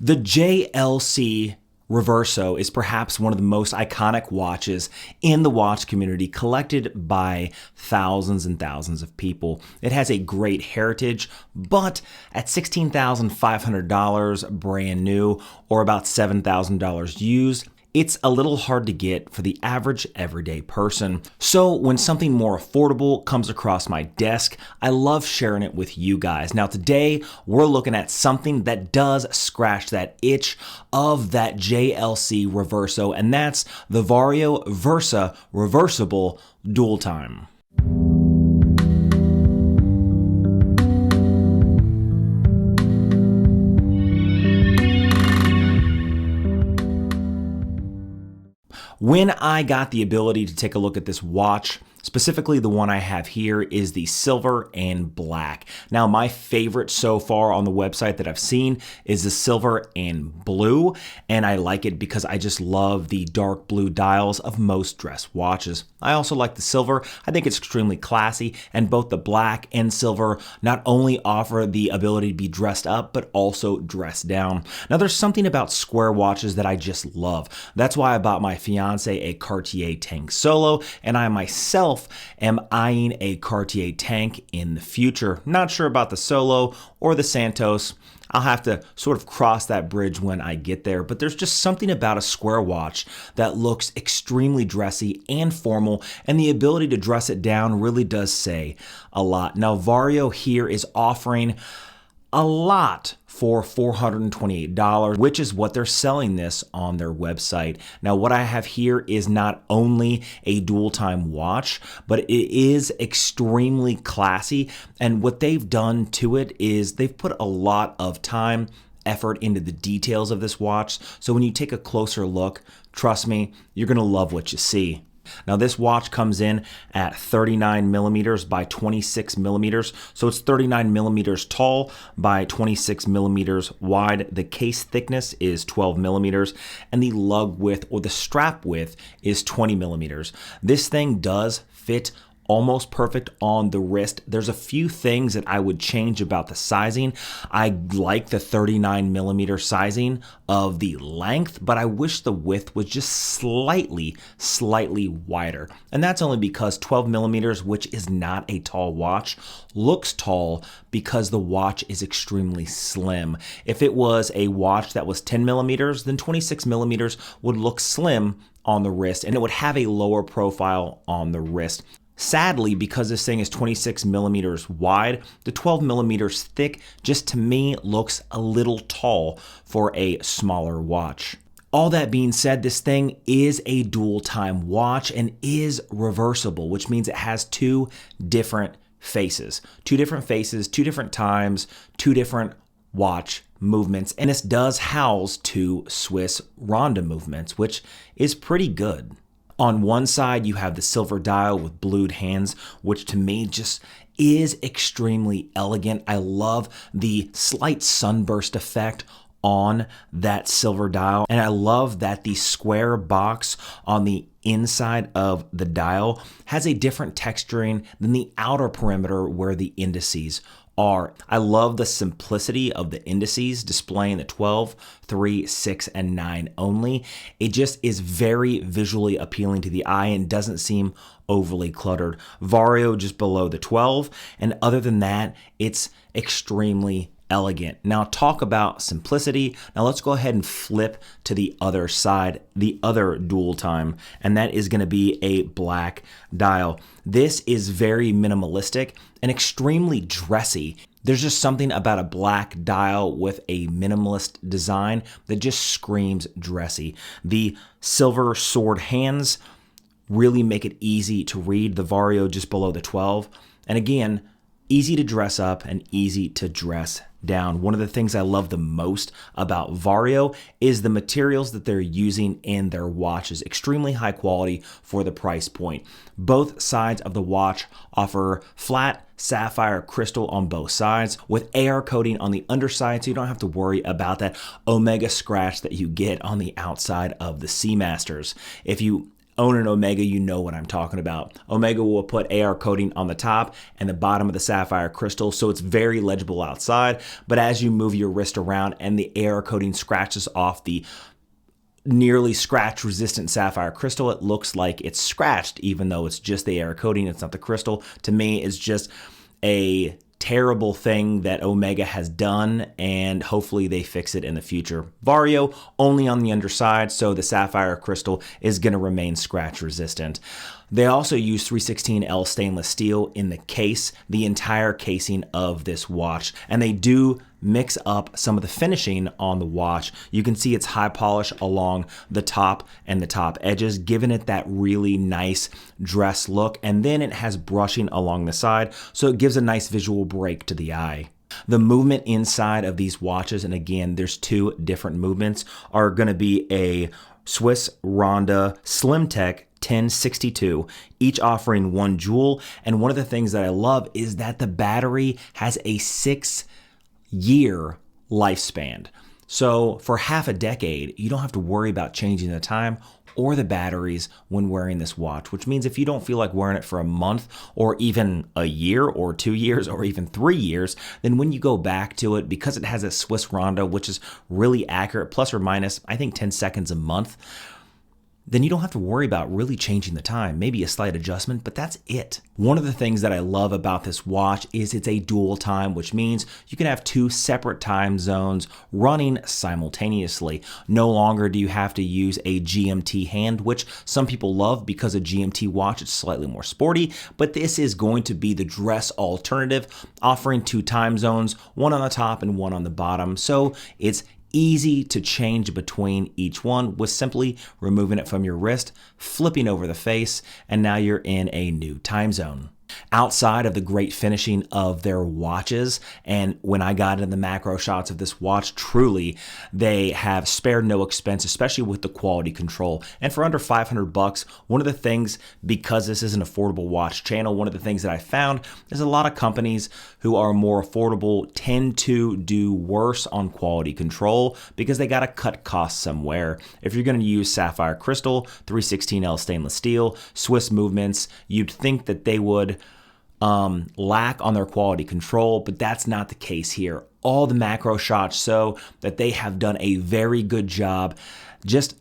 The JLC Reverso is perhaps one of the most iconic watches in the watch community, collected by thousands and thousands of people. It has a great heritage, but at $16,500 brand new, or about $7,000 used, it's a little hard to get for the average everyday person. So when something more affordable comes across my desk, I love sharing it with you guys. Now today, we're looking at something that does scratch that itch of that JLC Reverso, and that's the Vario Versa Reversible Dual Time. When I got the ability to take a look at this watch, specifically the one I have here is the silver and black. Now, my favorite so far on the website that I've seen is the silver and blue, and I like it because I just love the dark blue dials of most dress watches. I also like the silver. I think it's extremely classy, and both the black and silver not only offer the ability to be dressed up, but also dressed down. Now, there's something about square watches that I just love. That's why I bought my fiance a Cartier Tank Solo, and I myself am eyeing a Cartier Tank in the future. Not sure about the Solo or the Santos. I'll have to sort of cross that bridge when I get there, but there's just something about a square watch that looks extremely dressy and formal, and the ability to dress it down really does say a lot. Now, Vario here is offering a lot for $428, which is what they're selling this on their website. Now, what I have here is not only a dual time watch, but it is extremely classy. And what they've done to it is they've put a lot of time, effort into the details of this watch. So when you take a closer look, trust me, you're gonna love what you see. Now, this watch comes in at 39 millimeters by 26 millimeters. So it's 39 millimeters tall by 26 millimeters wide. The case thickness is 12 millimeters, and the lug width, or the strap width, is 20 millimeters. This thing does fit almost perfect on the wrist. There's a few things that I would change about the sizing. I like the 39 millimeter sizing of the length, but I wish the width was just slightly wider. And that's only because 12 millimeters, which is not a tall watch, looks tall because the watch is extremely slim. If it was a watch that was 10 millimeters, then 26 millimeters would look slim on the wrist, and it would have a lower profile on the wrist. Sadly, because this thing is 26 millimeters wide, the 12 millimeters thick just to me looks a little tall for a smaller watch. All that being said, this thing is a dual time watch and is reversible, which means it has two different faces. Two different faces, two different times, two different watch movements, and this does house two Swiss Ronda movements, which is pretty good. On one side, you have the silver dial with blued hands, which to me just is extremely elegant. I love the slight sunburst effect on that silver dial, and I love that the square box on the inside of the dial has a different texturing than the outer perimeter where the indices are. I love the simplicity of the indices displaying the 12, 3, 6, and 9 only. It just is very visually appealing to the eye and doesn't seem overly cluttered. Vario just below the 12, and other than that, it's extremely elegant. Now, talk about simplicity. Now let's go ahead and flip to the other side, the other dual time, and that is going to be a black dial. This is very minimalistic and extremely dressy. There's just something about a black dial with a minimalist design that just screams dressy. The silver sword hands really make it easy to read the Vario just below the 12. And again, easy to dress up and easy to dress down. One of the things I love the most about Vario is the materials that they're using in their watches. Extremely high quality for the price point. Both sides of the watch offer flat sapphire crystal on both sides with AR coating on the underside, so you don't have to worry about that omega scratch that you get on the outside of the Seamasters. If you own an Omega, you know what I'm talking about. Omega will put AR coating on the top and the bottom of the sapphire crystal, so it's very legible outside, but as you move your wrist around and the AR coating scratches off the nearly scratch resistant sapphire crystal, it looks like it's scratched, even though it's just the AR coating, it's not the crystal. To me, it's just a terrible thing that Omega has done, and hopefully they fix it in the future. Vario only on the underside, so the sapphire crystal is going to remain scratch resistant. They also use 316L stainless steel in the case, the entire casing of this watch, and they do mix up some of the finishing on the watch. You can see it's high polish along the top and the top edges, giving it that really nice dress look, and then it has brushing along the side, so it gives a nice visual break to the eye. The movement inside of these watches, and again, there's two different movements, are going to be a Swiss Ronda Slim Tech 1062, each offering 1 joule. And one of the things that I love is that the battery has a 6-year lifespan. So for half a decade, you don't have to worry about changing the time or the batteries when wearing this watch, which means if you don't feel like wearing it for a month or even a year or 2 years or even 3 years, then when you go back to it, because it has a Swiss Ronda, which is really accurate, plus or minus, I think 10 seconds a month, then you don't have to worry about really changing the time, maybe a slight adjustment, but that's it. One of the things that I love about this watch is it's a dual time, which means you can have 2 separate time zones running simultaneously. No longer do you have to use a GMT hand, which some people love because a GMT watch is slightly more sporty, but this is going to be the dress alternative, offering 2 time zones, one on the top and one on the bottom. So it's easy to change between each one with simply removing it from your wrist, flipping over the face, and now you're in a new time zone. Outside of the great finishing of their watches, and when I got into the macro shots of this watch, truly they have spared no expense, especially with the quality control. And for under $500, one of the things, because this is an affordable watch channel, one of the things that I found is a lot of companies who are more affordable tend to do worse on quality control because they got to cut costs somewhere. If you're going to use sapphire crystal, 316L stainless steel, Swiss movements, you'd think that they would lack on their quality control, but that's not the case here. All the macro shots show that they have done a very good job just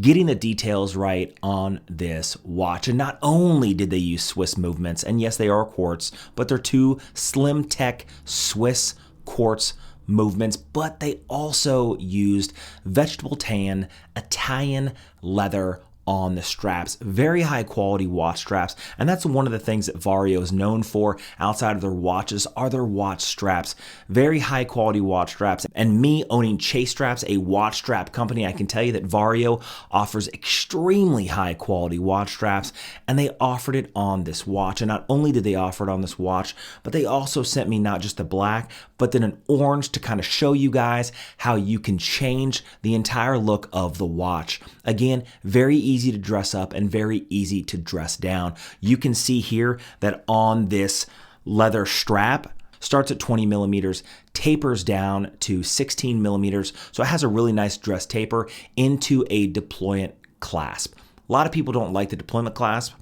getting the details right on this watch. And not only did they use Swiss movements, and yes, they are quartz, but they're 2 Slim Tech Swiss quartz movements, but they also used vegetable tan Italian leather on the straps. Very high quality watch straps, and that's one of the things that Vario is known for outside of their watches are their watch straps. Very high quality watch straps, and me owning Chase Straps, a watch strap company, I can tell you that Vario offers extremely high quality watch straps, and they offered it on this watch. And not only did they offer it on this watch, but they also sent me not just the black, but then an orange to kind of show you guys how you can change the entire look of the watch. Again, very easy to dress up and very easy to dress down. You can see here that on this leather strap, starts at 20 millimeters, tapers down to 16 millimeters. So it has a really nice dress taper into a deployment clasp. A lot of people don't like the deployment clasp.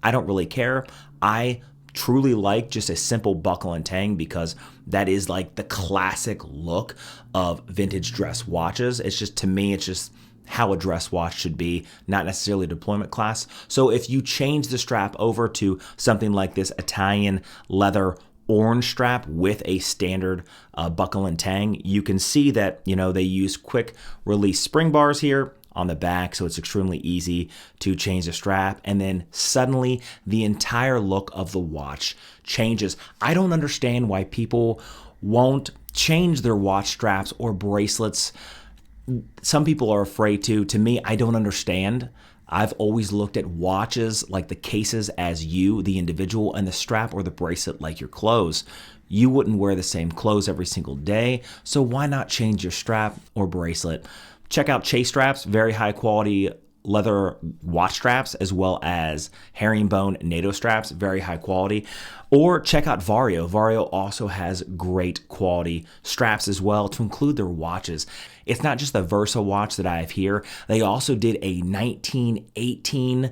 I don't really care. I truly like just a simple buckle and tang because that is like the classic look of vintage dress watches. It's just, to me, it's just how a dress watch should be, not necessarily a deployment class. So if you change the strap over to something like this Italian leather orange strap with a standard buckle and tang, you can see that, they use quick release spring bars here on the back, so it's extremely easy to change the strap, and then suddenly the entire look of the watch changes. I don't understand why people won't change their watch straps or bracelets. Some people are afraid to. To me, I don't understand. I've always looked at watches like the cases as you, the individual, and the strap or the bracelet like your clothes. You wouldn't wear the same clothes every single day, so why not change your strap or bracelet? Check out Chase Straps, very high quality leather watch straps as well as herringbone NATO straps, very high quality. Or check out Vario. Vario also has great quality straps as well, to include their watches. It's not just the Verso watch that I have here. They also did a 1918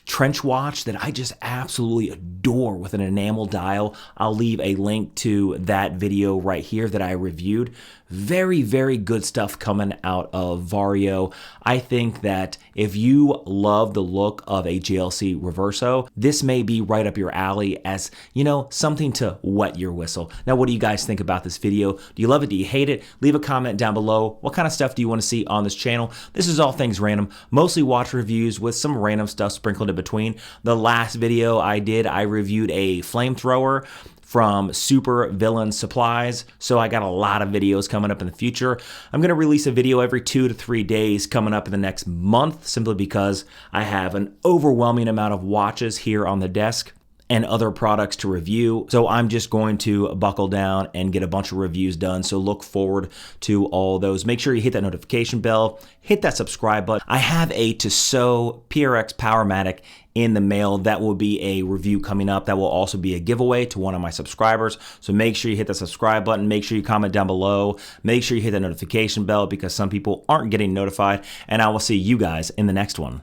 trench watch that I just absolutely adore with an enamel dial. I'll leave a link to that video right here that I reviewed. Very, very good stuff coming out of Vario. I think that if you love the look of a JLC Reverso, this may be right up your alley as, you know, something to wet your whistle. Now, what do you guys think about this video? Do you love it? Do you hate it? Leave a comment down below. What kind of stuff do you want to see on this channel? This is all things random, mostly watch reviews with some random stuff sprinkled in between. The last video I did, I reviewed a flamethrower from Super Villain Supplies. So I got a lot of videos coming up in the future. I'm gonna release a video every 2 to 3 days coming up in the next month, simply because I have an overwhelming amount of watches here on the desk and other products to review. So I'm just going to buckle down and get a bunch of reviews done. So look forward to all those. Make sure you hit that notification bell, hit that subscribe button. I have a Tissot PRX Powermatic in the mail. That will be a review coming up. That will also be a giveaway to one of my subscribers. So make sure you hit the subscribe button. Make sure you comment down below. Make sure you hit the notification bell because some people aren't getting notified. And I will see you guys in the next one.